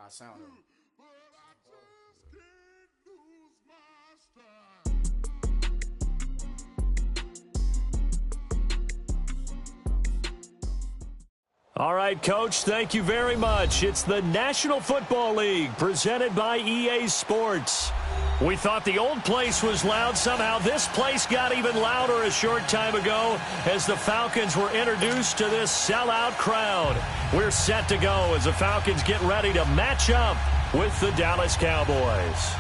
I sound him. All right, Coach, thank you very much. It's the National Football League presented by EA Sports. We thought the old place was loud. Somehow this place got even louder a short time ago as the Falcons were introduced to this sellout crowd. We're set to go as the Falcons get ready to match up with the Dallas Cowboys.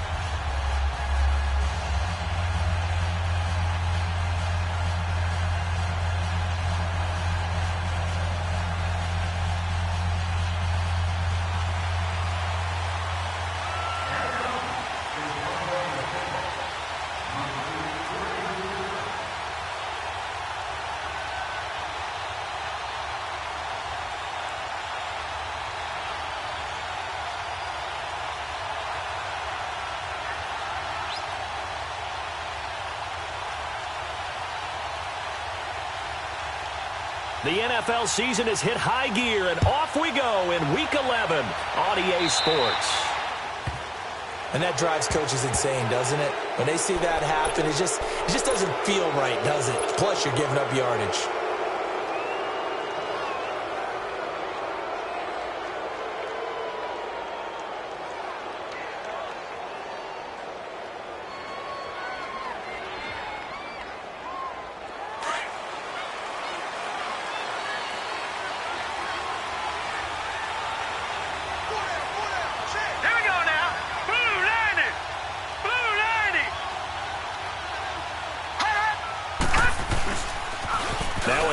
The NFL season has hit high gear, and off we go in Week 11 on EA Sports. And that drives coaches insane, doesn't it? When they see that happen, it just doesn't feel right, does it? Plus, you're giving up yardage.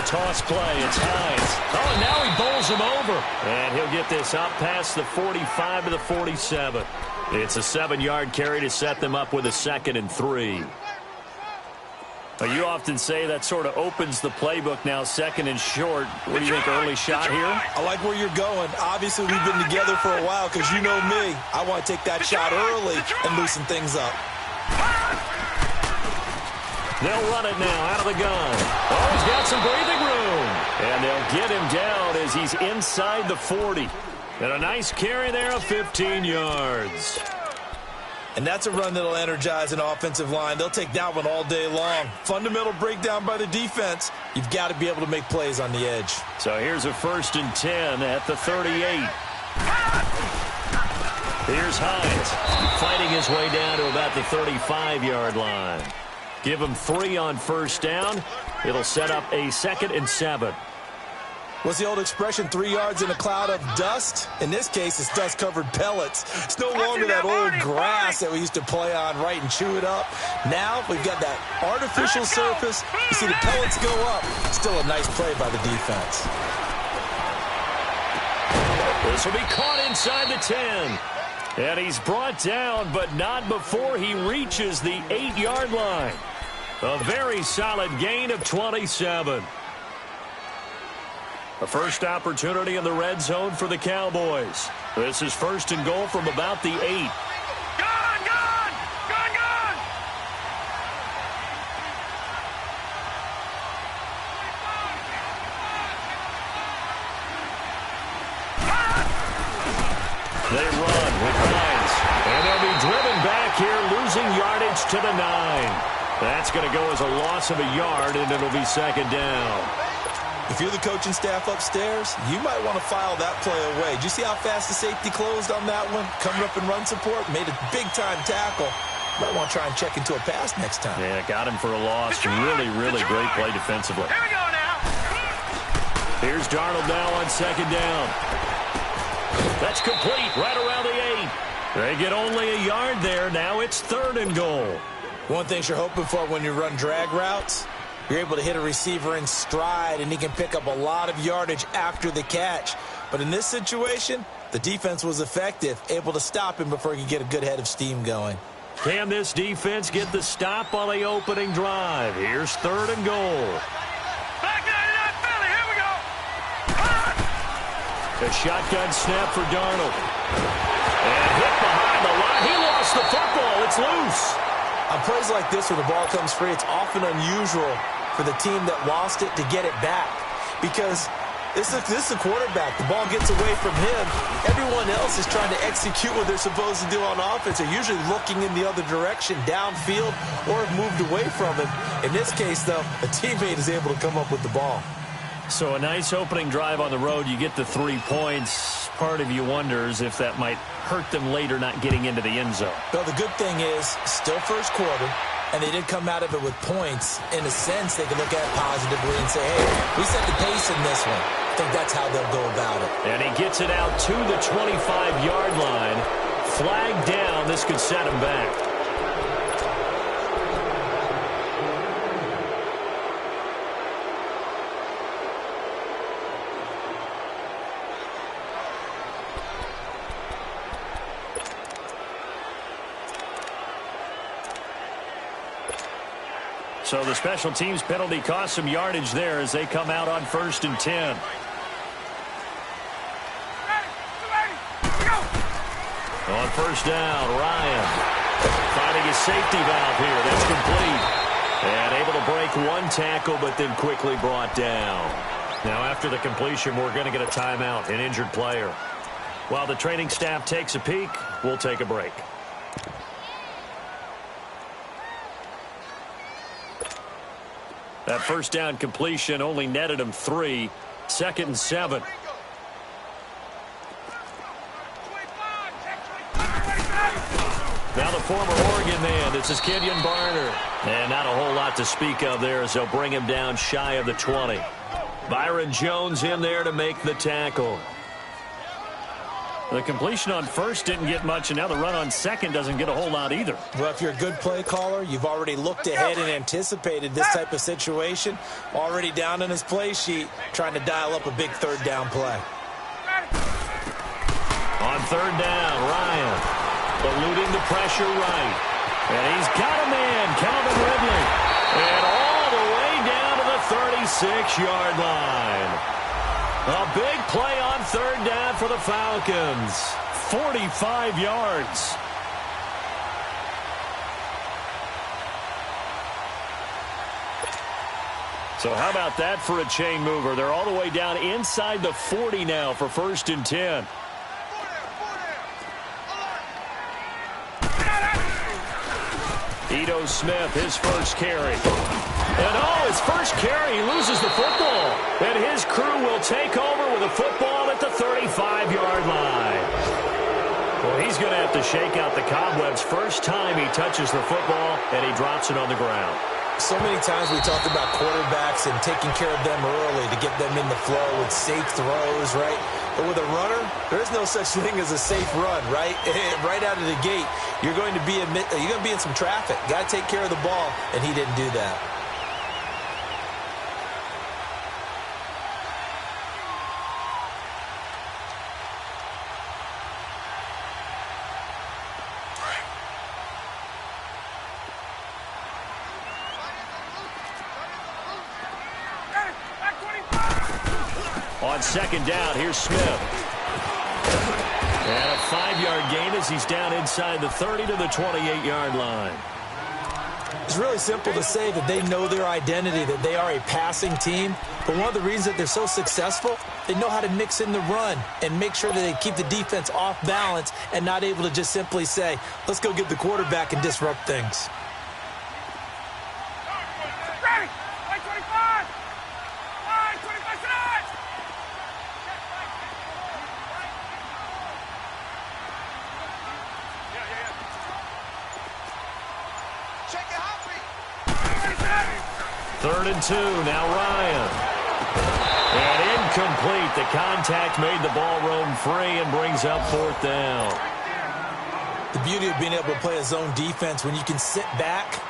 Toss play, it's Hines. Oh, and now he bowls him over. And he'll get this up past the 45 to the 47. It's a 7-yard carry to set them up with a 2nd and 3. Now, you often say that sort of opens the playbook now, 2nd and short. What do you think, early shot here? I like where you're going. Obviously, we've been together for a while because you know me. I want to take that shot early and loosen things up. They'll run it now out of the gun. Oh, he's got some breathing room. And they'll get him down as he's inside the 40. And a nice carry there of 15 yards. And that's a run that'll energize an offensive line. They'll take that one all day long. Fundamental breakdown by the defense. You've got to be able to make plays on the edge. So here's a 1st and 10 at the 38. Here's Hines fighting his way down to about the 35-yard line. Give him 3 on 1st down. It'll set up a 2nd and 7. What's the old expression, 3 yards in a cloud of dust? In this case, it's dust-covered pellets. It's no longer that old grass that we used to play on, right, and chew it up. Now we've got that artificial surface. You see the pellets go up. Still a nice play by the defense. This will be caught inside the 10. And he's brought down, but not before he reaches the 8-yard line. A very solid gain of 27. A first opportunity in the red zone for the Cowboys. This is 1st and goal from about the 8. Gone! They run with Hines. And they'll be driven back here, losing yardage to the 9. That's going to go as a loss of a yard, and it'll be 2nd down. If you're the coaching staff upstairs, you might want to file that play away. Did you see how fast the safety closed on that one? Coming up in run support, made a big-time tackle. Might want to try and check into a pass next time. Yeah, got him for a loss. Really great play defensively. Here we go now. Here's Darnold now on 2nd down. That's complete right around the 8. They get only a yard there. Now it's 3rd and goal. One thing you're hoping for when you run drag routes, you're able to hit a receiver in stride, and he can pick up a lot of yardage after the catch. But in this situation, the defense was effective, able to stop him before he could get a good head of steam going. Can this defense get the stop on the opening drive? Here's 3rd and goal. Back 99 Philly, here we go. A shotgun snap for Darnold. And hit behind the line. He lost the football. It's loose. On plays like this where the ball comes free, it's often unusual for the team that lost it to get it back. Because This is the quarterback. The ball gets away from him. Everyone else is trying to execute what they're supposed to do on offense. They're usually looking in the other direction, downfield, or have moved away from him. In this case, though, a teammate is able to come up with the ball. So a nice opening drive on the road. You get the 3 points. Part of you wonders if that might hurt them later not getting into the end zone. Well, the good thing is, still first quarter, and they did come out of it with points. In a sense, they can look at it positively and say, hey, we set the pace in this one. I think that's how they'll go about it. And he gets it out to the 25-yard line. Flag down. This could set him back. So the special teams penalty cost some yardage there as they come out on 1st and 10. On 1st down, Ryan finding his safety valve here. That's complete. And able to break one tackle, but then quickly brought down. Now after the completion, we're going to get a timeout, an injured player. While the training staff takes a peek, we'll take a break. That first down completion only netted him 3. 2nd and 7. Now the former Oregon man, this is Kenyon Barner. And not a whole lot to speak of there as they'll bring him down shy of the 20. Byron Jones in there to make the tackle. The completion on 1st didn't get much, and now the run on 2nd doesn't get a whole lot either. Well, if you're a good play caller, you've already looked ahead and anticipated this type of situation. Already down in his play sheet, trying to dial up a big 3rd down play. On 3rd down, Ryan eluding the pressure right. And he's got a man, Calvin Ridley. And all the way down to the 36-yard line. A big play on 3rd down for the Falcons. 45 yards. So how about that for a chain mover? They're all the way down inside the 40 now for 1st and 10. Ito Smith, his first carry. And his first carry, he loses the football. And his crew will take over with a football at the 35-yard line. Well, he's going to have to shake out the cobwebs. First time he touches the football, and he drops it on the ground. So many times we talked about quarterbacks and taking care of them early to get them in the flow with safe throws, right? But with a runner, there is no such thing as a safe run, right? Right out of the gate, you're going to be in some traffic. Got to take care of the ball, and he didn't do that. On 2nd down, here's Smith. And a 5-yard gain as he's down inside the 30 to the 28-yard line. It's really simple to say that they know their identity, that they are a passing team. But one of the reasons that they're so successful, they know how to mix in the run and make sure that they keep the defense off balance and not able to just simply say, let's go get the quarterback and disrupt things. Third and 2, now Ryan. And incomplete. The contact made the ball roam free and brings up 4th down. The beauty of being able to play a zone defense, when you can sit back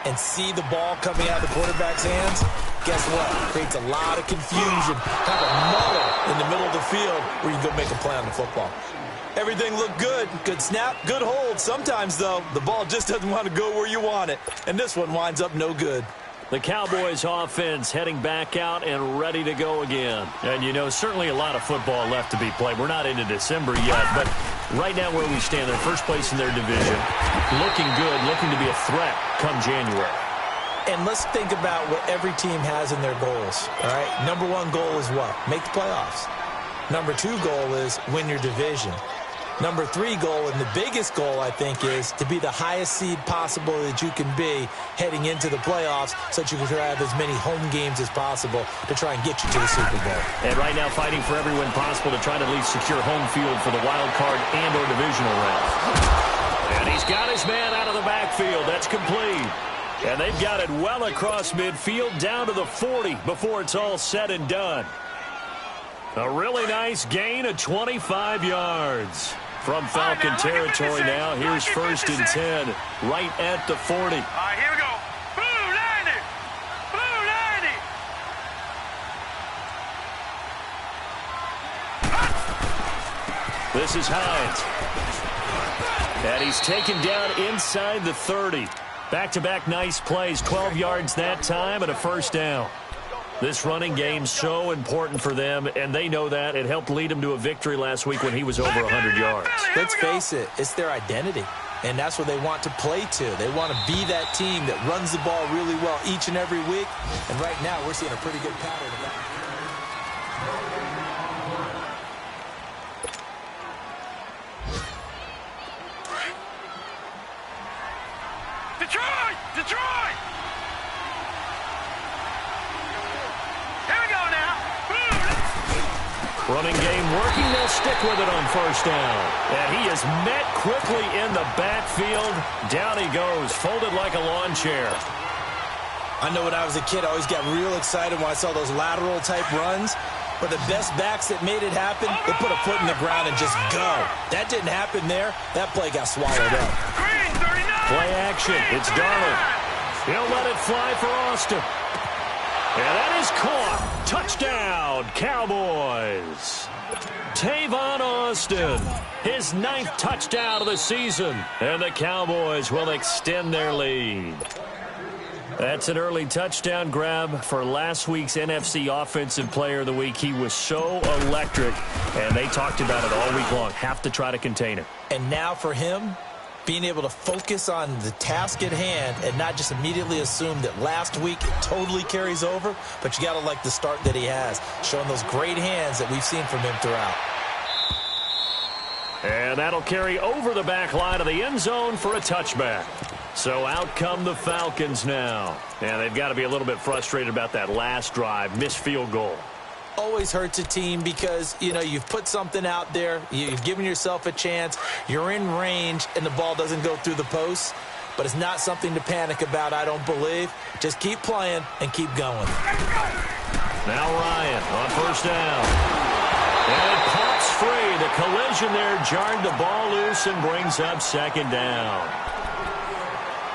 and see the ball coming out of the quarterback's hands, guess what? It creates a lot of confusion, kind of a muddle in the middle of the field where you can go make a play on the football. Everything looked good. Good snap, good hold. Sometimes, though, the ball just doesn't want to go where you want it. And this one winds up no good. The Cowboys offense heading back out and ready to go again. And, you know, certainly a lot of football left to be played. We're not into December yet, but right now where we stand, they're first place in their division. Looking good, looking to be a threat come January. And let's think about what every team has in their goals, all right? Number one goal is what? Make the playoffs. Number two goal is win your division. Number three goal, and the biggest goal, I think, is to be the highest seed possible that you can be heading into the playoffs so that you can have as many home games as possible to try and get you to the Super Bowl. And right now fighting for every win possible to try to at least secure home field for the wild card and or divisional round. And he's got his man out of the backfield. That's complete. And they've got it well across midfield down to the 40 before it's all said and done. A really nice gain of 25 yards. From Falcon territory now, here's 1st and 10, right at the 40. All right, here we go. Blue 90. Blue 90. This is Hines. And he's taken down inside the 30. Back-to-back nice plays, 12 yards that time and a 1st down. This running game so important for them, and they know that. It helped lead them to a victory last week when he was over 100 yards. Let's face it, it's their identity, and that's what they want to play to. They want to be that team that runs the ball really well each and every week, and right now we're seeing a pretty good pattern of that. Detroit! Detroit! Here we go now. Running game working. They'll stick with it on 1st down. And he is met quickly in the backfield. Down he goes, folded like a lawn chair. I know when I was a kid, I always got real excited when I saw those lateral-type runs. But the best backs that made it happen, they put a foot in the ground and just go. That didn't happen there. That play got swallowed up. Green 39. Play action. It's Darnold. He'll let it fly for Austin. And that is caught. Touchdown, Cowboys. Tavon Austin, his 9th touchdown of the season. And the Cowboys will extend their lead. That's an early touchdown grab for last week's NFC Offensive Player of the Week. He was so electric, and they talked about it all week long. Have to try to contain him. And now for him, being able to focus on the task at hand and not just immediately assume that last week it totally carries over, but you got to like the start that he has, showing those great hands that we've seen from him throughout. And that'll carry over the back line of the end zone for a touchback. So out come the Falcons now. And they've got to be a little bit frustrated about that last drive, missed field goal. Always hurts a team because, you know, you've put something out there, you've given yourself a chance, you're in range, and the ball doesn't go through the posts. But it's not something to panic about, I don't believe. Just keep playing and keep going. Now Ryan on 1st down. And it pops free. The collision there jarred the ball loose and brings up 2nd down.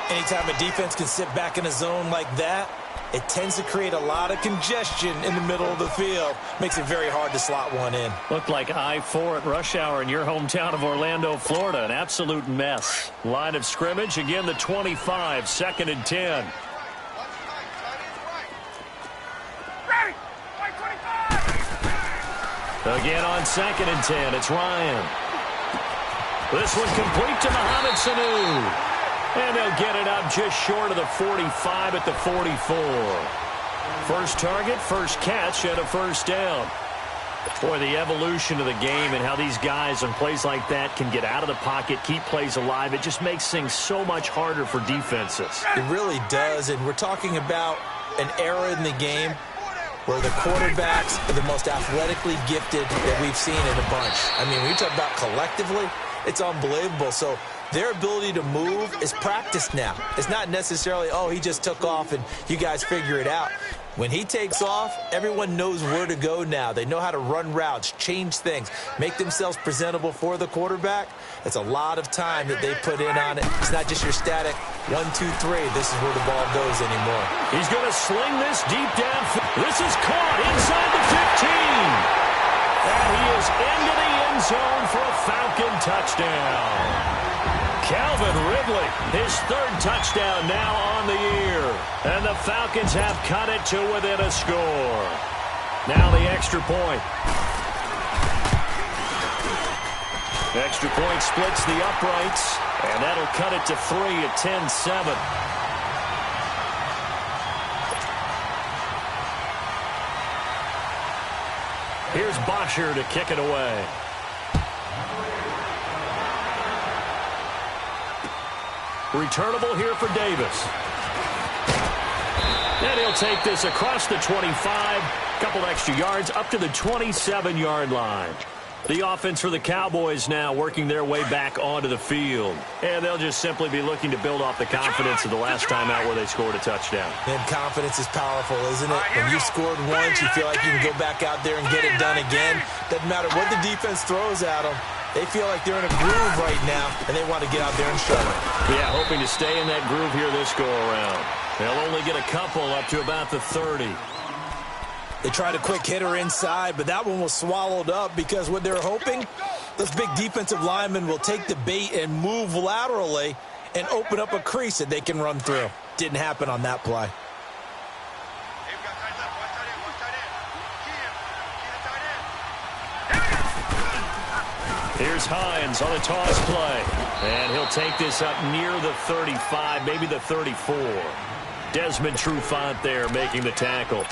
Anytime a defense can sit back in a zone like that, it tends to create a lot of congestion in the middle of the field. Makes it very hard to slot one in. Looked like I-4 at rush hour in your hometown of Orlando, Florida. An absolute mess. Line of scrimmage, again the 25, 2nd and 10. Again on 2nd and 10, it's Ryan. This one complete to Mohamed Sanu. And they'll get it up just short of the 45 at the 44. First target, first catch, and a 1st down. Boy, the evolution of the game and how these guys on plays like that can get out of the pocket, keep plays alive, it just makes things so much harder for defenses. It really does, and we're talking about an era in the game where the quarterbacks are the most athletically gifted that we've seen in a bunch. I mean, when you talk about collectively, it's unbelievable. So their ability to move is practiced now. It's not necessarily, oh, he just took off and you guys figure it out. When he takes off, everyone knows where to go now. They know how to run routes, change things, make themselves presentable for the quarterback. It's a lot of time that they put in on it. It's not just your static 1, 2, 3. This is where the ball goes anymore. He's going to sling this deep down. This is caught inside the 15. And he is into the end zone for a Falcon touchdown. Calvin Ridley, his 3rd touchdown now on the year. And the Falcons have cut it to within a score. Now the extra point. Extra point splits the uprights, and that'll cut it to 3 at 10-7. Here's Bosher to kick it away. Returnable here for Davis. And he'll take this across the 25. A couple extra yards up to the 27-yard line. The offense for the Cowboys now working their way back onto the field. And they'll just simply be looking to build off the confidence of the last time out where they scored a touchdown. And confidence is powerful, isn't it? When you scored once, you feel like you can go back out there and get it done again. Doesn't matter what the defense throws at them. They feel like they're in a groove right now, and they want to get out there and show it. Yeah, hoping to stay in that groove here this go-around. They'll only get a couple up to about the 30. They tried a quick hitter inside, but that one was swallowed up because what they're hoping, those big defensive linemen will take the bait and move laterally and open up a crease that they can run through. Didn't happen on that play. Here's Hines on a toss play. And he'll take this up near the 35, maybe the 34. Desmond Trufant there making the tackle.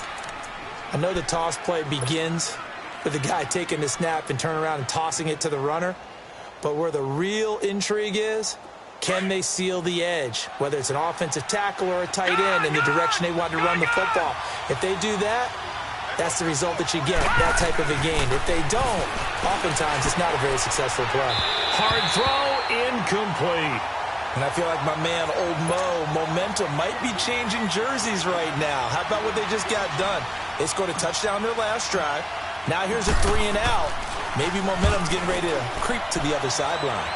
I know the toss play begins with the guy taking the snap and turning around and tossing it to the runner. But where the real intrigue is, can they seal the edge? Whether it's an offensive tackle or a tight end in the direction they want to run the football. If they do that, that's the result that you get, that type of a gain. If they don't, oftentimes it's not a very successful play. Hard throw, incomplete. And I feel like my man, Old Mo, momentum might be changing jerseys right now. How about what they just got done? They scored a touchdown their last drive. Now here's a 3 and out. Maybe momentum's getting ready to creep to the other sideline.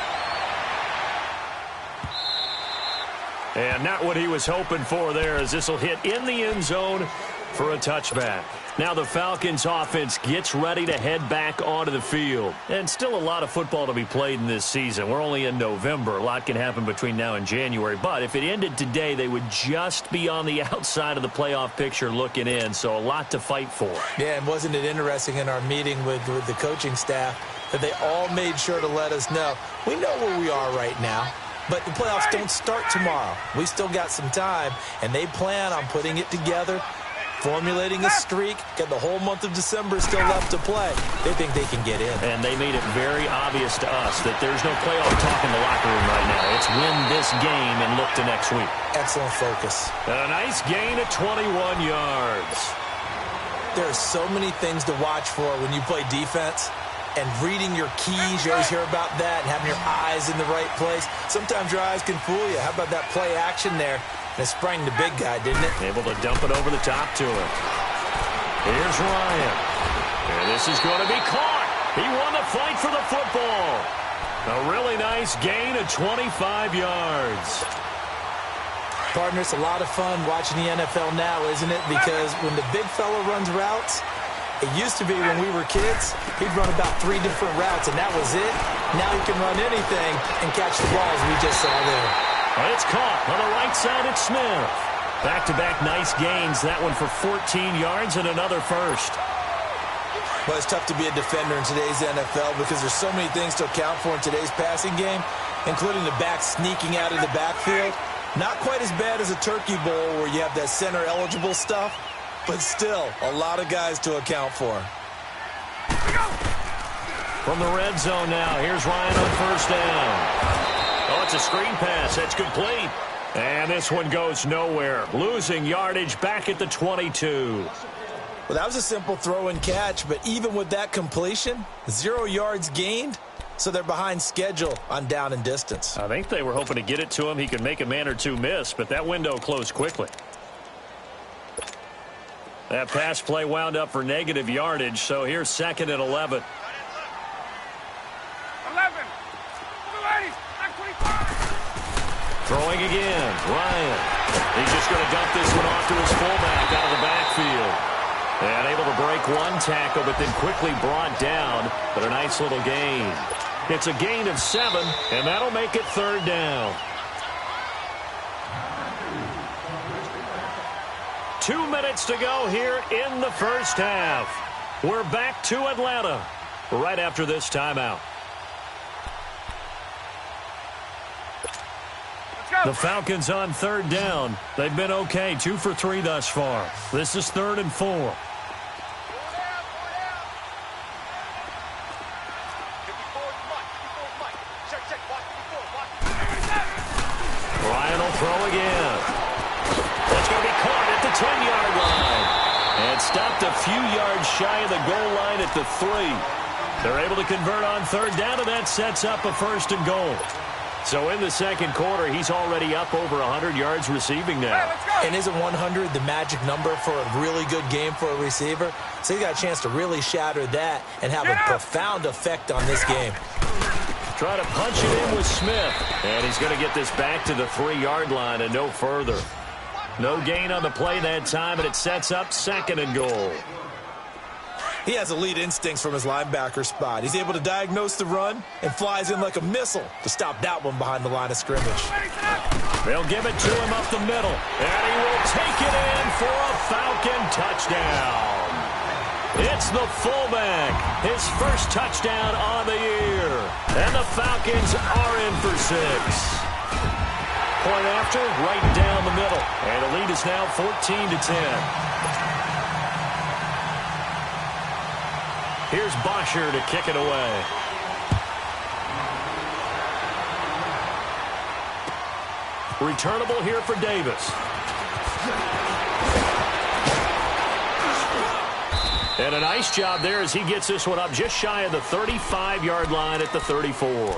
And not what he was hoping for there, as this will hit in the end zone for a touchback. Now the Falcons offense gets ready to head back onto the field. And still a lot of football to be played in this season. We're only in November. A lot can happen between now and January. But if it ended today, they would just be on the outside of the playoff picture looking in. So a lot to fight for. Yeah, and wasn't it interesting in our meeting with the coaching staff that they all made sure to let us know, we know where we are right now. But the playoffs don't start tomorrow. We still got some time, and they plan on putting it together, formulating a streak. Got the whole month of December still left to play. They think they can get in. And they made it very obvious to us that there's no playoff talk in the locker room right now. It's win this game and look to next week. Excellent focus. A nice gain of 21 yards. There are so many things to watch for when you play defense. And reading your keys, you always hear about that, and having your eyes in the right place. Sometimes your eyes can fool you. How about that play action there? And it sprang the big guy, didn't it? Able to dump it over the top to him. Here's Ryan. And this is going to be caught. He won the fight for the football. A really nice gain of 25 yards. Partner, it's a lot of fun watching the NFL now, isn't it? Because when the big fella runs routes, it used to be when we were kids, he'd run about 3 different routes, and that was it. Now he can run anything and catch the balls we just saw there. Well, it's caught on the right side at Smith. Back-to-back nice gains. That one for 14 yards and another first. Well, it's tough to be a defender in today's NFL because there's so many things to account for in today's passing game, including the back sneaking out of the backfield. Not quite as bad as a turkey bowl where you have that center-eligible stuff. But still, a lot of guys to account for. From the red zone now, here's Ryan on first down. Oh, it's a screen pass. That's complete. And this one goes nowhere. Losing yardage back at the 22. Well, that was a simple throw and catch, but even with that completion, 0 yards gained, so they're behind schedule on down and distance. I think they were hoping to get it to him. He could make a man or two miss, but that window closed quickly. That pass play wound up for negative yardage, so here's 2nd and 11. 11. Throwing again, Ryan. He's just going to dump this one off to his fullback out of the backfield. And able to break one tackle, but then quickly brought down, but a nice little gain. It's a gain of 7, and that'll make it 3rd down. 2 minutes to go here in the first half. We're back to Atlanta right after this timeout. The Falcons on 3rd down. They've been okay, 2 for 3 thus far. This is 3rd and 4. 10-yard line. And stopped a few yards shy of the goal line at the 3. They're able to convert on third down, and that sets up a 1st and goal. So in the second quarter, he's already up over 100 yards receiving now. And isn't 100 the magic number for a really good game for a receiver? So he got a chance to really shatter that and have a profound effect on this game. Try to punch it in with Smith. And he's going to get this back to the 3-yard line and no further. No gain on the play that time, and it sets up 2nd and goal. He has elite instincts from his linebacker spot. He's able to diagnose the run and flies in like a missile to stop that one behind the line of scrimmage. They'll give it to him up the middle, and he will take it in for a Falcon touchdown. It's the fullback, his first touchdown on the year, and the Falcons are in for 6. Point after, right down the middle, and the lead is now 14-10. Here's Bosher to kick it away. Returnable here for Davis. And a nice job there as he gets this one up just shy of the 35-yard line at the 34.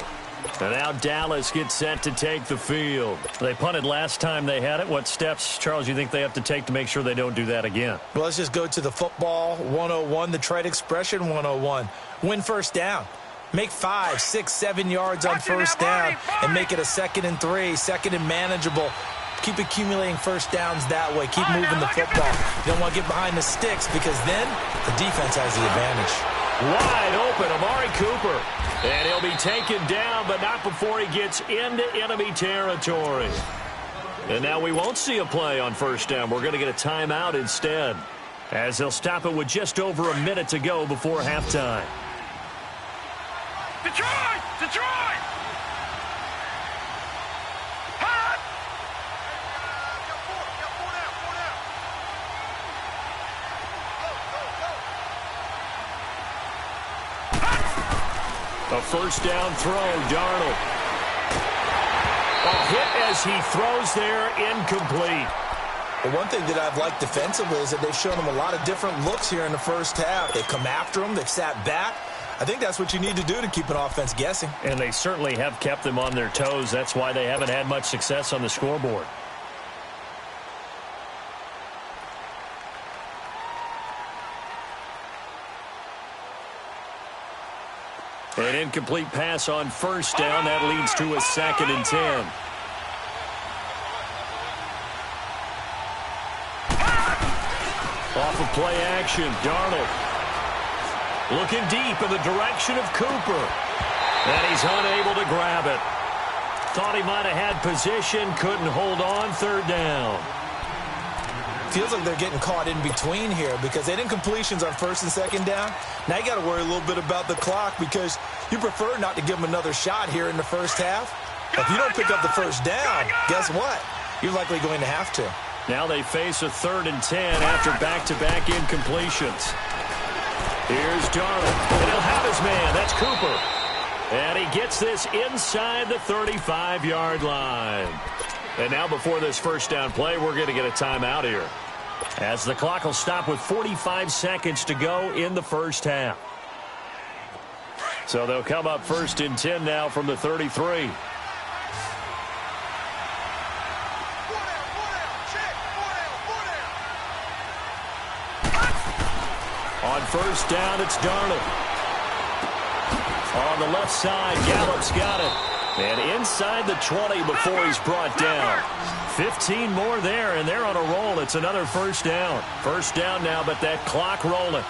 And now Dallas gets set to take the field. They punted last time they had it. What steps, Charles, you think they have to take to make sure they don't do that again? Well, let's just go to the football 101, the trade expression 101. Win first down. Make 5, 6, 7 yards on first down and make it a 2nd and 3, 2nd and manageable. Keep accumulating first downs that way. Keep moving the football. You don't want to get behind the sticks because then the defense has the advantage. Wide open, Amari Cooper. And he'll be taken down, but not before he gets into enemy territory. And now we won't see a play on first down. We're going to get a timeout instead, as they'll stop it with just over a minute to go before halftime. Detroit! Detroit! Hot! A first down throw, Darnold. A hit as he throws there, incomplete. Well, one thing that I've liked defensively is that they've shown them a lot of different looks here in the first half. They've come after them. They've sat back. I think that's what you need to do to keep an offense guessing. And they certainly have kept them on their toes. That's why they haven't had much success on the scoreboard. An incomplete pass on first down. That leads to a 2nd and 10. Off of play action, Darnold. Looking deep in the direction of Cooper. And he's unable to grab it. Thought he might have had position, couldn't hold on, 3rd down. Feels like they're getting caught in between here because they didn't completions on 1st and 2nd down. Now you got to worry a little bit about the clock because you prefer not to give them another shot here in the first half. If you don't pick up the first down, guess what? You're likely going to have to. Now they face a 3rd and 10 after back-to-back incompletions. Here's Darnold, and he'll have his man. That's Cooper. And he gets this inside the 35-yard line. And now before this first down play, we're going to get a timeout here, as the clock will stop with 45 seconds to go in the first half. So they'll come up 1st and 10 now from the 33. On first down, it's Darnold. On the left side, Gallup's got it. And inside the 20 before he's brought down. 15 more there, and they're on a roll. It's another first down. First down now, but that clock rolling.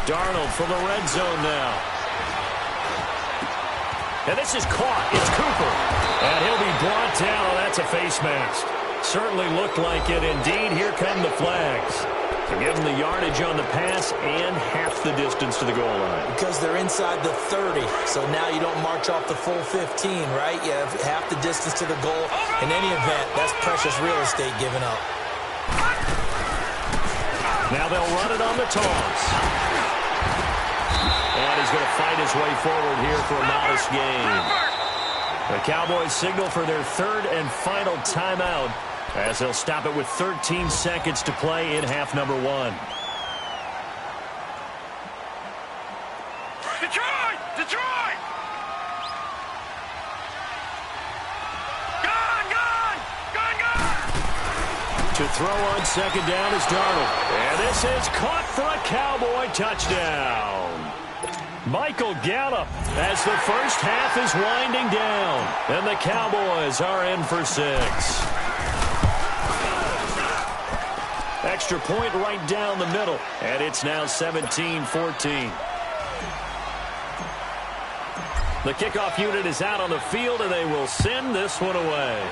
Darnold from the red zone now. And this is caught. It's Cooper. And he'll be brought down. Oh, that's a face mask. Certainly looked like it. Indeed, here come the flags. To give them the yardage on the pass and half the distance to the goal line. Because they're inside the 30, so now you don't march off the full 15, right? You have half the distance to the goal. In any event, that's precious real estate given up. Now they'll run it on the toss. And he's going to fight his way forward here for a modest gain. The Cowboys signal for their 3rd and final timeout as they'll stop it with 13 seconds to play in half number 1. Detroit! Detroit! Gone! Gone! Gone! Gone! To throw on second down is Darnold. And this is caught for a Cowboy touchdown. Michael Gallup as the first half is winding down. And the Cowboys are in for 6. Extra point right down the middle. And it's now 17-14. The kickoff unit is out on the field, and they will send this one away.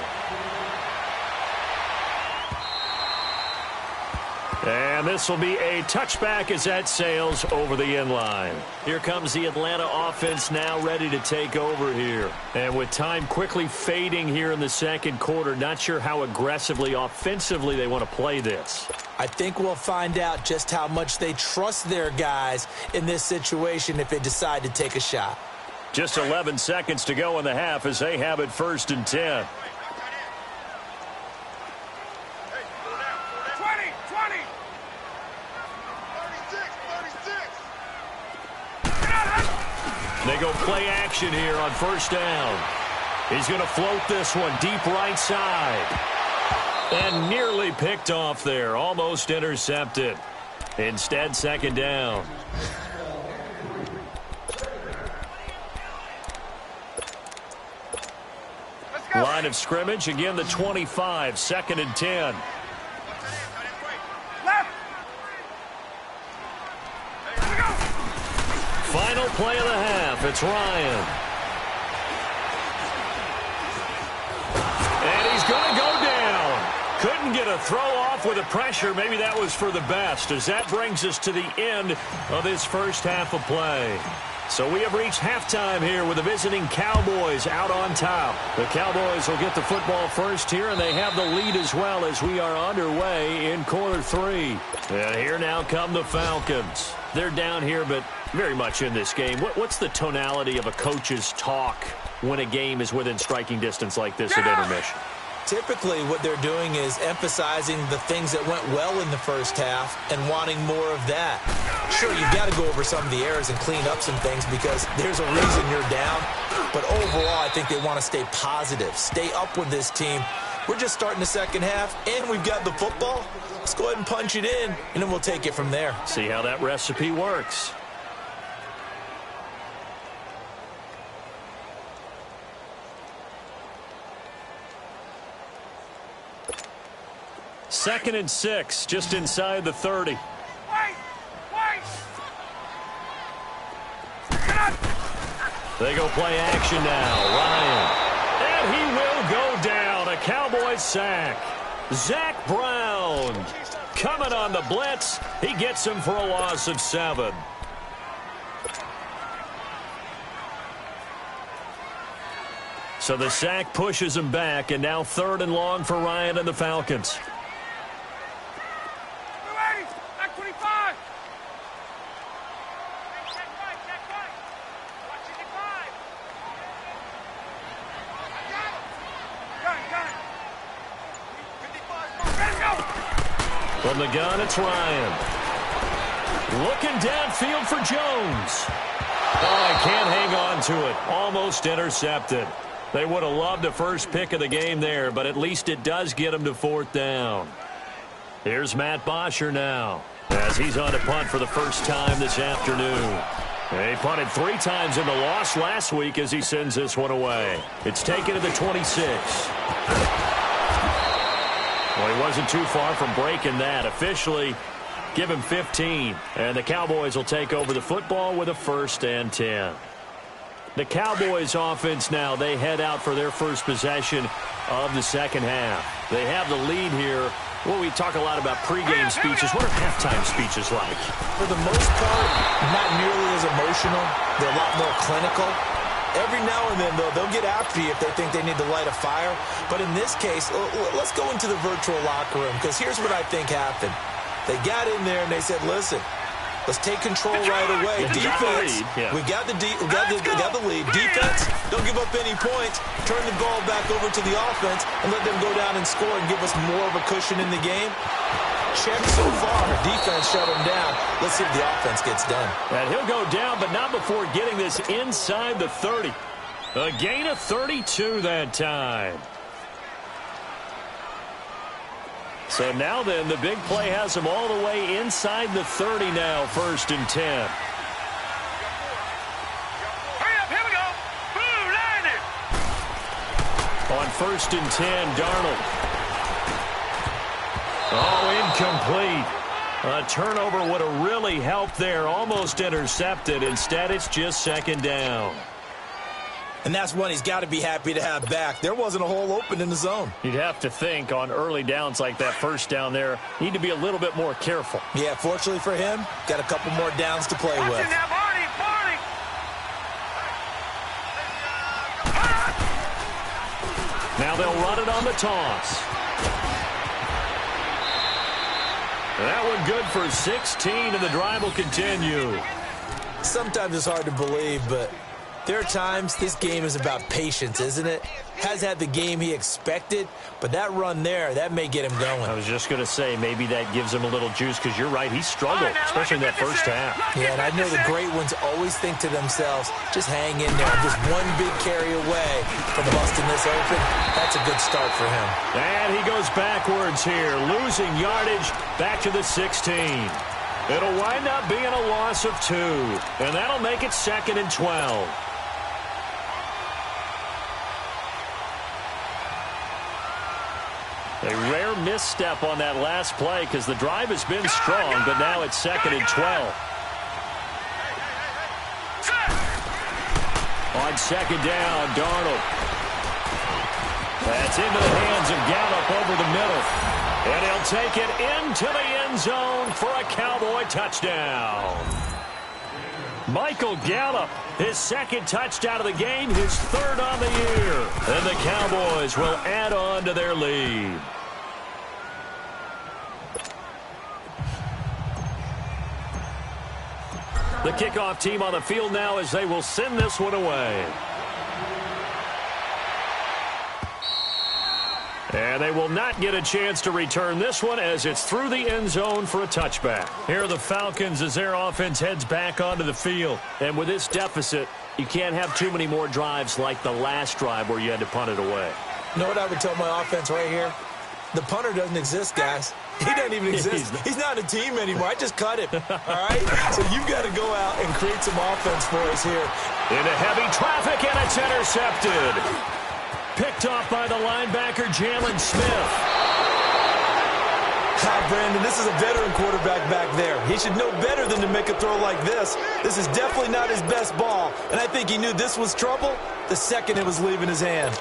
And this will be a touchback as that sails over the end line. Here comes the Atlanta offense now ready to take over here. And with time quickly fading here in the second quarter, not sure how aggressively, offensively they want to play this. I think we'll find out just how much they trust their guys in this situation if they decide to take a shot. Just 11 seconds to go in the half as they have it 1st and 10. 20! They go play action here on 1st down. He's going to float this one deep right side. And nearly picked off there. Almost intercepted. Instead, 2nd down. Line of scrimmage, again the 25, 2nd and 10. Final play of the half, it's Ryan. And he's going to go down. Couldn't get a throw off with the pressure. Maybe that was for the best, as that brings us to the end of this first half of play. So we have reached halftime here with the visiting Cowboys out on top. The Cowboys will get the football first here, and they have the lead as well as we are underway in quarter 3. And here now come the Falcons. They're down here, but very much in this game. What's the tonality of a coach's talk when a game is within striking distance like this at intermission? Typically, what they're doing is emphasizing the things that went well in the first half and wanting more of that. Sure, you've got to go over some of the errors and clean up some things because there's a reason you're down. But overall, I think they want to stay positive, stay up with this team. We're just starting the second half, and we've got the football. Let's go ahead and punch it in, and then we'll take it from there. See how that recipe works. Second and 6, just inside the 30. They go play action now. Ryan. And he will go down. A Cowboys sack. Zach Brown coming on the blitz. He gets him for a loss of 7. So the sack pushes him back, and now 3rd and long for Ryan and the Falcons. From the gun, it's Ryan. Looking downfield for Jones. Oh, he can't hang on to it. Almost intercepted. They would have loved the first pick of the game there, but at least it does get him to 4th down. Here's Matt Bosher now, as he's on to punt for the first time this afternoon. He punted 3 times in the loss last week as he sends this one away. It's taken to the 26. Well, he wasn't too far from breaking that. Officially, give him 15. And the Cowboys will take over the football with a 1st and 10. The Cowboys offense now, they head out for their first possession of the second half. They have the lead here. Well, we talk a lot about pregame speeches. What are halftime speeches like? For the most part, not nearly as emotional. They're a lot more clinical. Every now and then, though, they'll get after you if they think they need to light a fire. But in this case, let's go into the virtual locker room, because here's what I think happened. They got in there and they said, listen, Let's take control right away. Defense, we got the lead. Defense, don't give up any points. Turn the ball back over to the offense and let them go down and score and give us more of a cushion in the game. Check so far. Defense shut him down. Let's see if the offense gets done. And he'll go down, but not before getting this inside the 30. A gain of 32 that time. So now then, the big play has him all the way inside the 30 now, 1st and 10. Hurry up, here we go. Boom, line it. On 1st and 10, Darnold. Oh, incomplete. A turnover would have really helped there, almost intercepted. Instead, it's just 2nd down. And that's one he's got to be happy to have back. There wasn't a hole open in the zone. You'd have to think on early downs like that 1st down there, need to be a little bit more careful. Yeah, fortunately for him, got a couple more downs to play with. Now, Barney. Now they'll run it on the toss. That one good for 16, and the drive will continue. Sometimes it's hard to believe, but there are times this game is about patience, isn't it? Has had the game he expected, but that run there, that may get him going. I was just going to say, maybe that gives him a little juice, because you're right, he struggled, especially in that 1st half. Yeah, and I know the great ones always think to themselves, just hang in there. Just one big carry away from busting this open. That's a good start for him. And he goes backwards here, losing yardage back to the 16. It'll wind up being a loss of 2, and that'll make it 2nd and 12. A rare misstep on that last play because the drive has been strong, but now it's 2nd and 12. On 2nd down, Darnold. That's into the hands of Gallup over the middle. And he'll take it into the end zone for a Cowboy touchdown. Michael Gallup, his 2nd touchdown of the game, his 3rd on the year. And the Cowboys will add on to their lead. The kickoff team on the field now as they will send this one away. And they will not get a chance to return this one as it's through the end zone for a touchback. Here are the Falcons as their offense heads back onto the field. And with this deficit, you can't have too many more drives like the last drive where you had to punt it away. You know what I would tell my offense right here? The punter doesn't exist, guys. He doesn't even exist. He's not a team anymore. I just cut him. All right? So you've got to go out and create some offense for us here. Into heavy traffic, and it's intercepted. Picked off by the linebacker, Jalen Smith. Brandon, this is a veteran quarterback back there. He should know better than to make a throw like this. This is definitely not his best ball, and I think he knew this was trouble the second it was leaving his hand.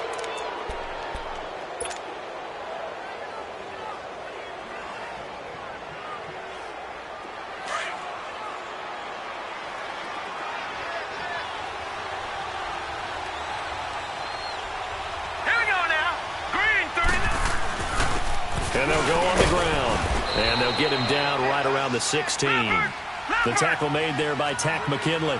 And they'll go on the ground. And they'll get him down right around the 16. The tackle made there by Tack McKinley.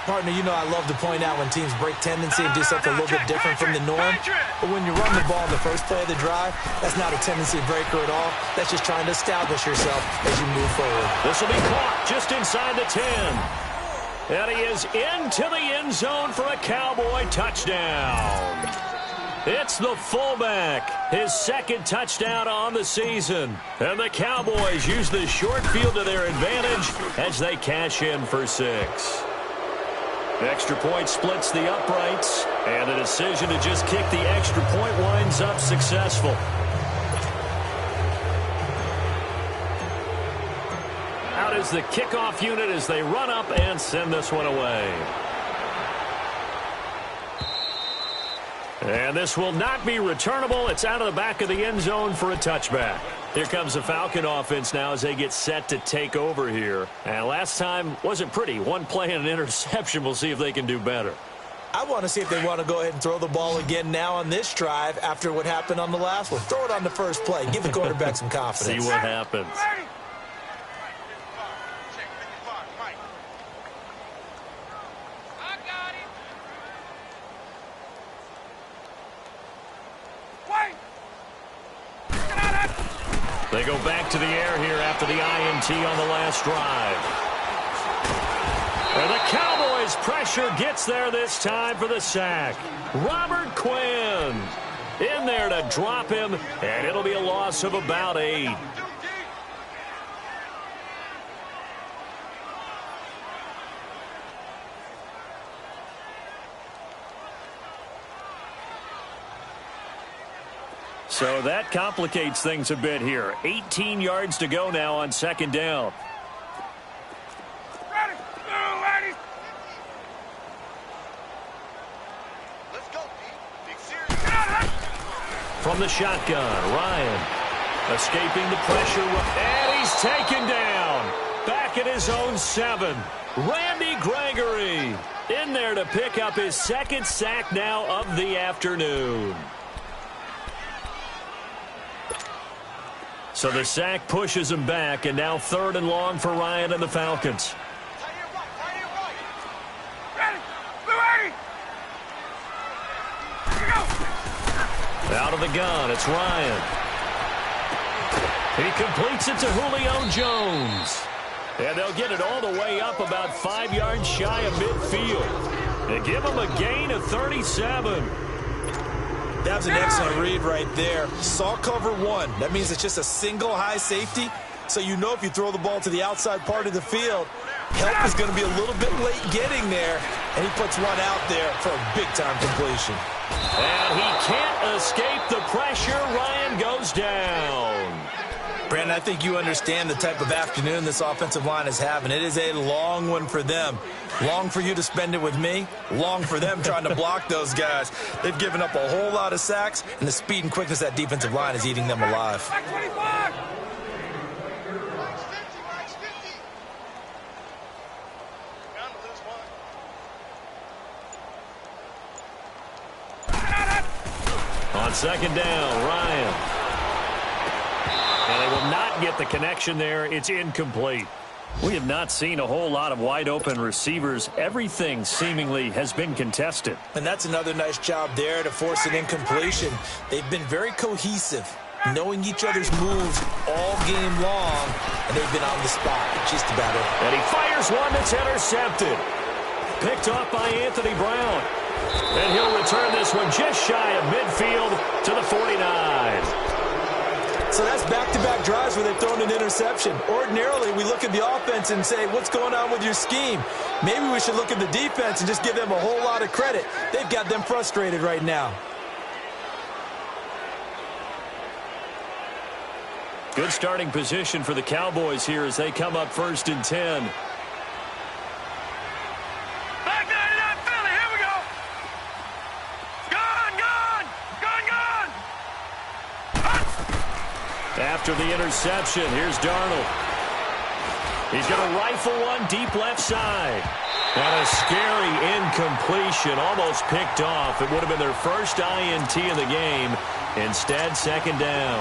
Partner, you know I love to point out when teams break tendency and do something a little bit different from the norm. But when you run the ball in the first play of the drive, that's not a tendency breaker at all. That's just trying to establish yourself as you move forward. This will be caught just inside the 10. And he is into the end zone for a Cowboy touchdown. It's the fullback, his 2nd touchdown on the season. And the Cowboys use the short field to their advantage as they cash in for 6. Extra point splits the uprights, and the decision to just kick the extra point winds up successful. Out is the kickoff unit as they run up and send this one away. And this will not be returnable. It's out of the back of the end zone for a touchback. Here comes the Falcon offense now as they get set to take over here. And last time wasn't pretty. One play and an interception. We'll see if they can do better. I want to see if they want to go ahead and throw the ball again now on this drive after what happened on the last one. Throw it on the first play. Give the quarterback some confidence. See what happens. They go back to the air here after the INT on the last drive. And the Cowboys' pressure gets there this time for the sack. Robert Quinn in there to drop him, and it'll be a loss of about 8. So that complicates things a bit here. 18 yards to go now on second down. Ready. Go, ladies. Let's go, Pete. Big serious. From the shotgun, Ryan escaping the pressure, and he's taken down. Back at his own 7. Randy Gregory in there to pick up his second sack now of the afternoon. So the sack pushes him back, and now 3rd and long for Ryan and the Falcons. Ready. Ready. Go. Out of the gun, it's Ryan. He completes it to Julio Jones. And they'll get it all the way up about 5 yards shy of midfield. They give him a gain of 37. That was an excellent read right there. Saw cover 1. That means it's just a single high safety. So you know if you throw the ball to the outside part of the field, help is going to be a little bit late getting there. And he puts one out there for a big-time completion. And he can't escape the pressure. Ryan goes down. Brandon, I think you understand the type of afternoon this offensive line is having. It is a long one for them. Long for you to spend it with me. Long for them trying to block those guys. They've given up a whole lot of sacks, and the speed and quickness of that defensive line is eating them alive. Back 25. On second down, Ryan. And they will not get the connection there. It's incomplete. We have not seen a whole lot of wide-open receivers. Everything seemingly has been contested. And that's another nice job there to force an incompletion. They've been very cohesive, knowing each other's moves all game long, and they've been on the spot just about it. And he fires one that's intercepted. Picked off by Anthony Brown. And he'll return this one just shy of midfield to the 49. So that's back-to-back drives where they've thrown an interception. Ordinarily, we look at the offense and say, what's going on with your scheme? Maybe we should look at the defense and just give them a whole lot of credit. They've got them frustrated right now. Good starting position for the Cowboys here as they come up 1st and 10. Back 99 Philly. Here we go. Gone. After the interception, here's Darnold. He's going to rifle one deep left side. And a scary incompletion, almost picked off. It would have been their first INT in the game. Instead, second down.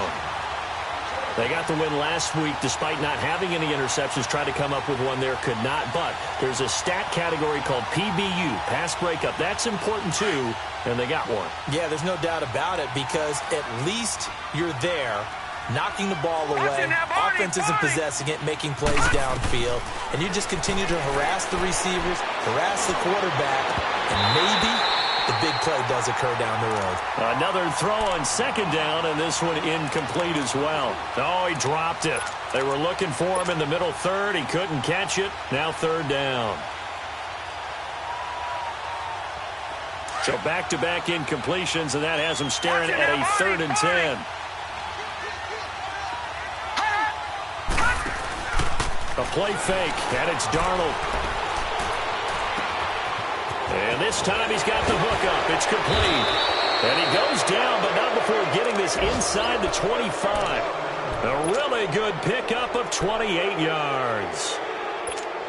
They got the win last week despite not having any interceptions. Tried to come up with one there, could not. But there's a stat category called PBU, pass breakup. That's important too, and they got one. Yeah, there's no doubt about it because at least you're there, knocking the ball away. Offense isn't possessing it, making plays downfield. And you just continue to harass the receivers, harass the quarterback, and maybe the big play does occur down the road. Another throw on second down, and this one incomplete as well. Oh, he dropped it. They were looking for him in the middle third. He couldn't catch it. Now 3rd down. So back-to-back incompletions, and that has him staring at a 3rd and 10. A play fake, and it's Darnold. And this time he's got the hook up. It's complete. And he goes down, but not before getting this inside the 25. A really good pickup of 28 yards.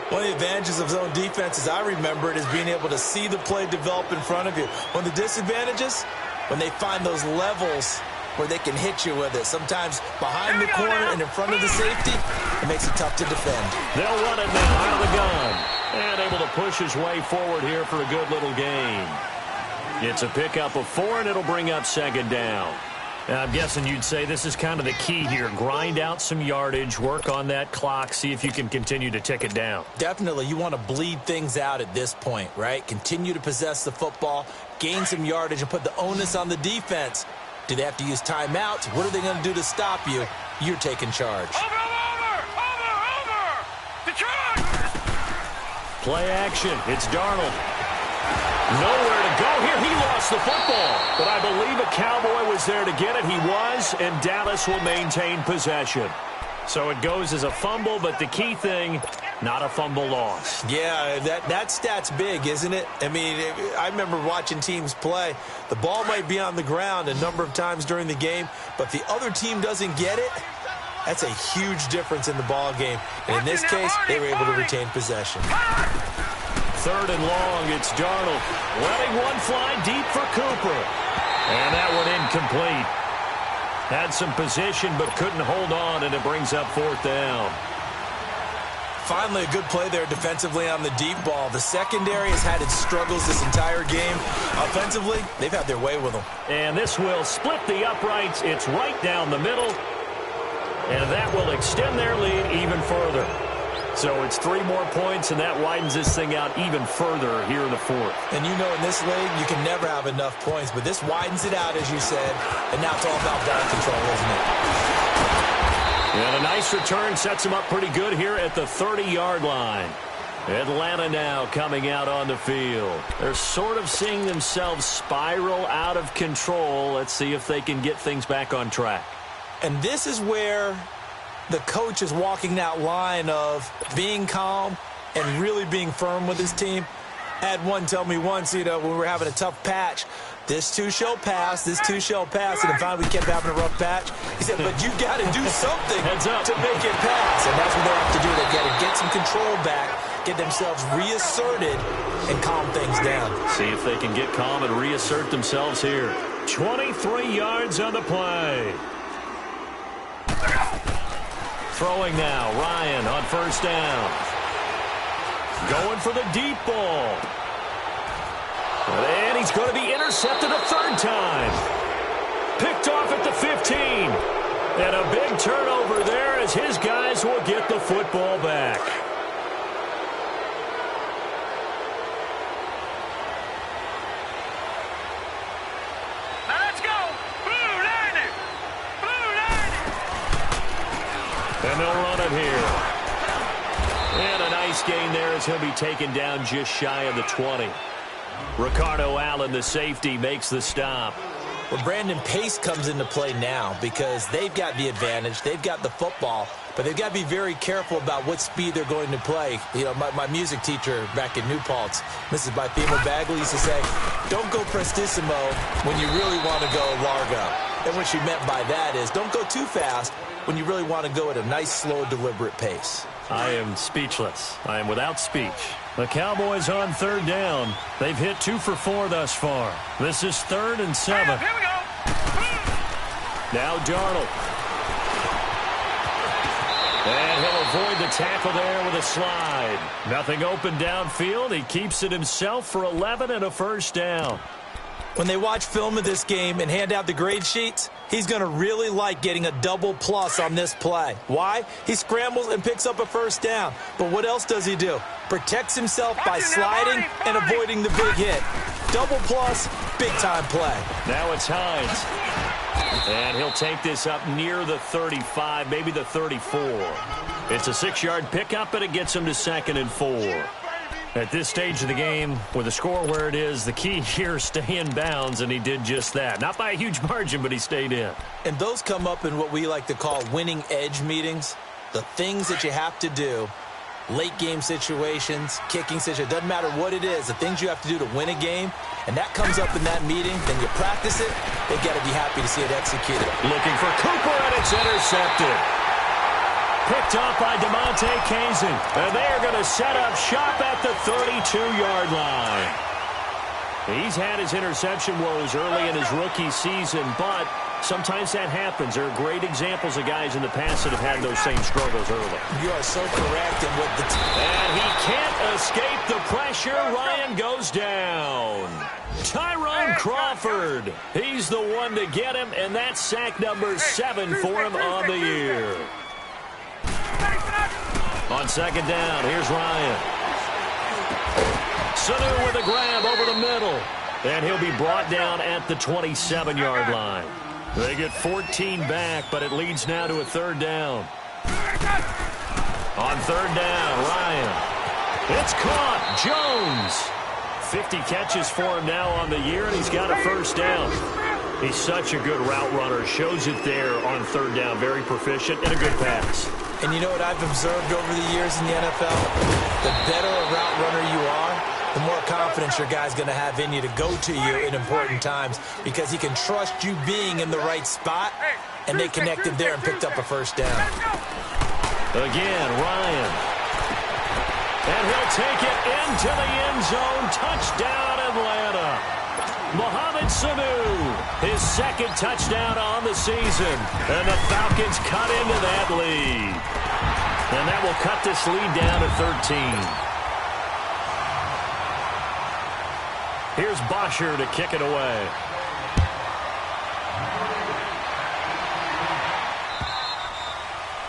One of the advantages of zone defense, as I remember it, is being able to see the play develop in front of you. One of the disadvantages, when they find those levels where they can hit you with it. Sometimes behind the corner and in front of the safety, it makes it tough to defend. They'll run it now out of the gun. And able to push his way forward here for a good little gain. It's a pickup of 4, and it'll bring up second down. I'm guessing you'd say this is kind of the key here. Grind out some yardage, work on that clock, see if you can continue to tick it down. Definitely. You want to bleed things out at this point, right? Continue to possess the football, gain some yardage, and put the onus on the defense. Do they have to use timeouts? What are they going to do to stop you? You're taking charge. Over! The charge! Play action. It's Darnold. Nowhere to go here. He lost the football. But I believe a Cowboy was there to get it. He was, and Dallas will maintain possession. So it goes as a fumble, but the key thing, not a fumble loss. Yeah, that stat's big, isn't it? I mean, I remember watching teams play. The ball might be on the ground a number of times during the game, but if the other team doesn't get it, that's a huge difference in the ball game. And in this case, they were able to retain possession. Third and long, it's Darnold. Letting one fly deep for Cooper. And that one incomplete. Had some position but couldn't hold on, and it brings up fourth down. Finally, a good play there defensively on the deep ball. The secondary has had its struggles this entire game. Offensively, they've had their way with them. And this will split the uprights. It's right down the middle. And that will extend their lead even further. So it's 3 more points, and that widens this thing out even further here in the fourth. And you know in this league, you can never have enough points, but this widens it out, as you said, and now it's all about ball control, isn't it? And a nice return sets him up pretty good here at the 30-yard line. Atlanta now coming out on the field. They're sort of seeing themselves spiral out of control. Let's see if they can get things back on track. And this is where the coach is walking that line of being calm and really being firm with his team. I had one tell me once, when we were having a tough patch, this too shall pass, this too shall pass, and then finally we kept having a rough patch. He said, but you got to do something to make it pass, and that's what they have to do. They got to get some control back, get themselves reasserted, and calm things down. See if they can get calm and reassert themselves here. 23 yards on the play. Throwing now, Ryan on first down. Going for the deep ball. And he's going to be intercepted a third time. Picked off at the 15. And a big turnover there as his guys will get the football back. Now let's go! Blue line! And they'll run it here. And a nice gain there as he'll be taken down just shy of the 20. Ricardo Allen, the safety, makes the stop. Well, Brandon, pace comes into play now because they've got the advantage. They've got the football, but they've got to be very careful about what speed they're going to play. My music teacher back in New Paltz, Mrs. Bythema Bagley, used to say, don't go prestissimo when you really want to go largo. And what she meant by that is don't go too fast when you really want to go at a nice, slow, deliberate pace. I am speechless. I am without speech. The Cowboys on third down. They've hit 2 for 4 thus far. This is 3rd and 7. Here we go! Now Darnold. And he'll avoid the tackle there with a slide. Nothing open downfield. He keeps it himself for 11 and a first down. When they watch film of this game and hand out the grade sheets, he's going to really like getting a double plus on this play. Why? He scrambles and picks up a first down. But what else does he do? Protects himself by sliding and avoiding the big hit. Double plus, big-time play. Now it's Hines. And he'll take this up near the 35, maybe the 34. It's a 6-yard pickup, and it gets him to 2nd and 4. At this stage of the game, with the score where it is, the key here is stay in bounds, and he did just that. Not by a huge margin, but he stayed in. And those come up in what we like to call winning edge meetings. The things that you have to do, late game situations, kicking situations, doesn't matter what it is, the things you have to do to win a game, and that comes up in that meeting, then you practice it, they've got to be happy to see it executed. Looking for Cooper, and it's intercepted. Picked off by DeMonte Kazin. And they are going to set up shop at the 32-yard line. He's had his interception woes early in his rookie season, but sometimes that happens. There are great examples of guys in the past that have had those same struggles early. You are so correct. And he can't escape the pressure. Ryan goes down. Tyrone Crawford. He's the one to get him, and that's sack number 7 for him on the year. On second down, here's Ryan. Sanu with a grab over the middle. And he'll be brought down at the 27-yard line. They get 14 back, but it leads now to a third down. On third down, Ryan. It's caught. Jones. 50 catches for him now on the year, and he's got a first down. He's such a good route runner. Shows it there on third down. Very proficient and a good pass. And you know what I've observed over the years in the NFL? The better a route runner you are, the more confidence your guy's going to have in you to go to you in important times because he can trust you being in the right spot, and they connected there and picked up a first down. Again, Ryan. And he'll take it into the end zone. Touchdown, Atlanta. Mohamed Sanu, his second touchdown on the season. And the Falcons cut into that lead. And that will cut this lead down to 13. Here's Bosher to kick it away.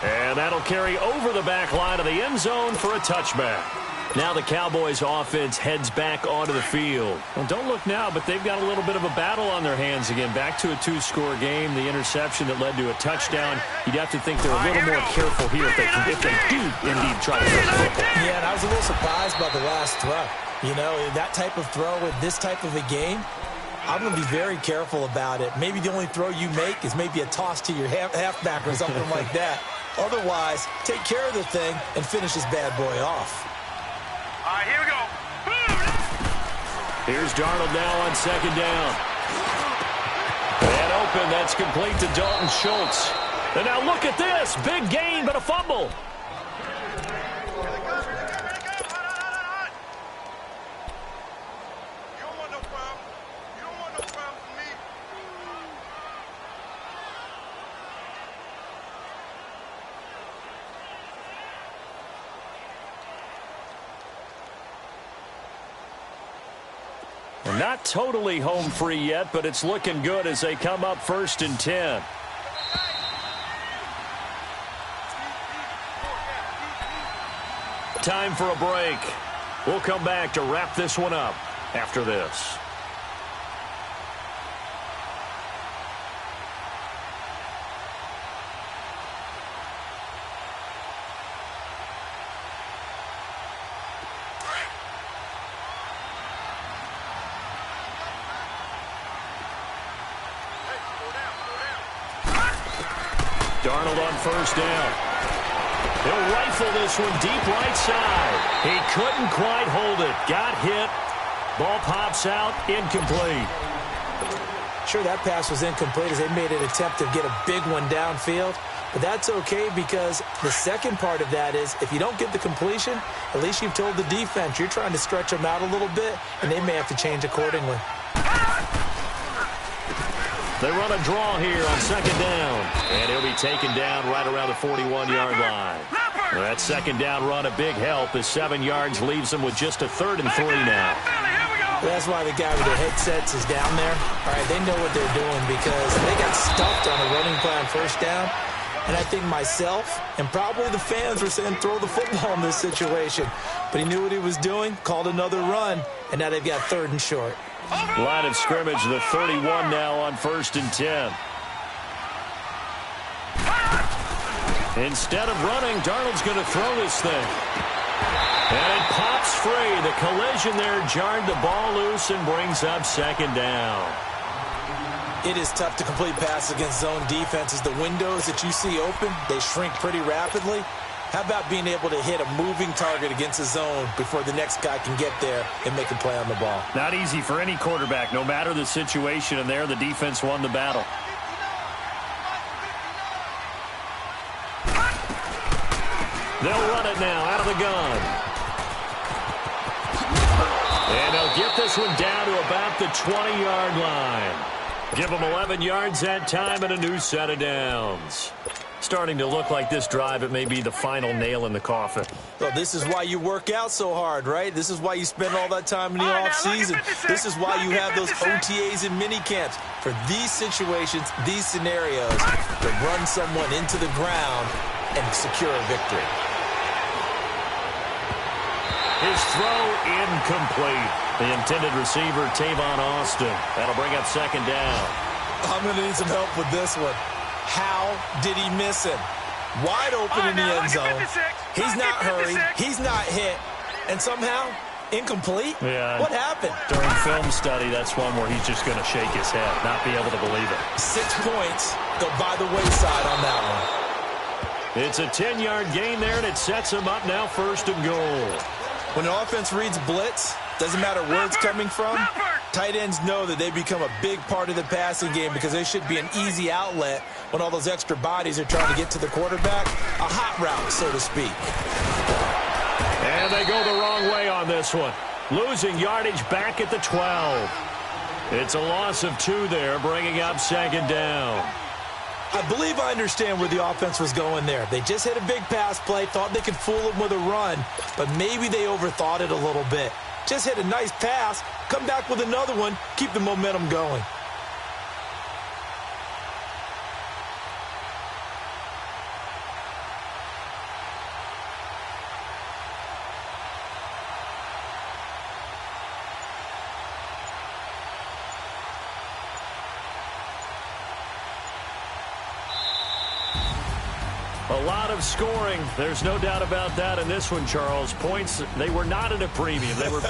And that'll carry over the back line of the end zone for a touchback. Now the Cowboys offense heads back onto the field. Well, don't look now, but they've got a little bit of a battle on their hands again. Back to a 2-score game. The interception that led to a touchdown. You'd have to think they're a little more careful here if they do indeed try to throw the football. Yeah, and I was a little surprised by the last throw. You know, that type of throw with this type of a game, I'm going to be very careful about it. Maybe the only throw you make is maybe a toss to your halfback or something like that. Otherwise, take care of the thing and finish this bad boy off. All right, here we go. Here's Darnold now on second down. And open, that's complete to Dalton Schultz. And now look at this. Big gain, but a fumble. Not totally home free yet, but it's looking good as they come up 1st and 10. Time for a break. We'll come back to wrap this one up after this. Darnold on first down. He'll rifle this one deep right side. He couldn't quite hold it. Got hit. Ball pops out. Incomplete. Sure, that pass was incomplete as they made an attempt to get a big one downfield. But that's okay because the second part of that is if you don't get the completion, at least you've told the defense you're trying to stretch them out a little bit, and they may have to change accordingly. They run a draw here on second down. And he'll be taken down right around the 41-yard line. That second down run a big help as 7 yards leaves them with just a 3rd and 3 now. That's why the guy with the headsets is down there. All right, they know what they're doing because they got stuffed on a running play on first down. And I think myself and probably the fans were saying throw the football in this situation. But he knew what he was doing, called another run, and now they've got 3rd and short. Line of scrimmage, the 31 now on 1st and 10. Instead of running, Darnold's going to throw this thing. And it pops free. The collision there jarred the ball loose and brings up second down. It is tough to complete passes against zone defenses. The windows that you see open, they shrink pretty rapidly. How about being able to hit a moving target against a zone before the next guy can get there and make a play on the ball? Not easy for any quarterback, no matter the situation, and there the defense won the battle. They'll run it now out of the gun. And they'll get this one down to about the 20-yard line. Give them 11 yards that time and a new set of downs. Starting to look like this drive, it may be the final nail in the coffin. Well, this is why you work out so hard, right? This is why you spend all that time in the offseason. This is why you have those OTAs and mini camps. For these situations, these scenarios, to run someone into the ground and secure a victory. His throw incomplete. The intended receiver, Tavon Austin. That'll bring up second down. I'm going to need some help with this one. How did he miss him? Wide open in the end zone. He's not hurried. He's not hit. And somehow, incomplete? Yeah. What happened? During film study, that's one where he's just going to shake his head, not be able to believe it. 6 points go by the wayside on that one. It's a 10-yard gain there, and it sets him up now first and goal. When an offense reads blitz, doesn't matter where it's coming from, tight ends know that they become a big part of the passing game because they should be an easy outlet when all those extra bodies are trying to get to the quarterback. A hot route, so to speak. And they go the wrong way on this one. Losing yardage back at the 12. It's a loss of 2 there, bringing up second down. I believe I understand where the offense was going there. They just hit a big pass play, thought they could fool him with a run, but maybe they overthought it a little bit. Just hit a nice pass, come back with another one, keep the momentum going. A lot of scoring. There's no doubt about that in this one, Charles. Points, they were not at a premium. They were